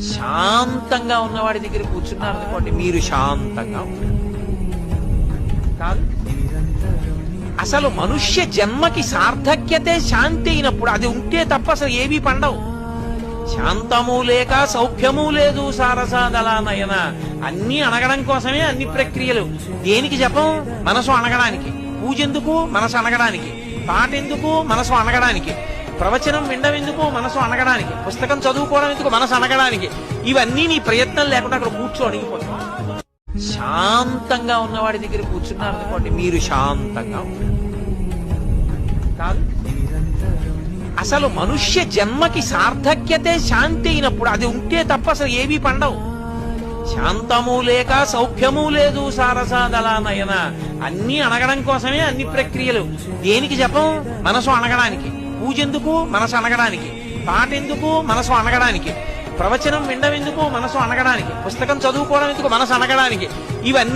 శాంతంగా ఉన్నవాడి దగ్గర కూర్చున్నారు అనుకోండి, మీరు శాంతంగా ఉంటారు. కాదు, అసలు మనుష్య జన్మకి సార్థక్యతే శాంతి అయినప్పుడు, అది ఉంటే తప్ప అసలు ఏవీ పండవు. శాంతము లేక సౌఖ్యము లేదు సారసాదలా నయన. అన్ని అణగడం కోసమే అన్ని ప్రక్రియలు. దేనికి జపం? మనసు అణగడానికి. పూజ ఎందుకు? మనసు అణగడానికి. పాట ఎందుకు? మనసు అణగడానికి. ప్రవచనం వినడం ఎందుకు? మనసు అణగడానికి. పుస్తకం చదువుకోవడం ఎందుకు? మనసు అణగడానికి. ఇవన్నీ నీ ప్రయత్నం లేకుండా అక్కడ కూర్చో అడిగిపోతావు. శాంతంగా ఉన్నవాడి దగ్గర కూర్చున్నారు అనుకోండి, మీరు శాంతంగా ఉంటారు. కాదు, అసలు మనుష్య జన్మకి సార్థక్యతే శాంతి అయినప్పుడు, అది ఉంటే తప్ప అసలు ఏవీ పండవు. శాంతము లేక సౌఖ్యము లేదు సారసాదలా నయన. అన్ని అణగడం కోసమే అన్ని ప్రక్రియలు. దేనికి జపం? మనసు అణగడానికి. పూజ ఎందుకు? మనసు అణగడానికి. పాట ఎందుకు? మనసు అణగడానికి. ప్రవచనం వినడం ఎందుకు? మనసు అణగడానికి. పుస్తకం చదువుకోవడం ఎందుకు? మనసు అణగడానికి. ఇవన్నీ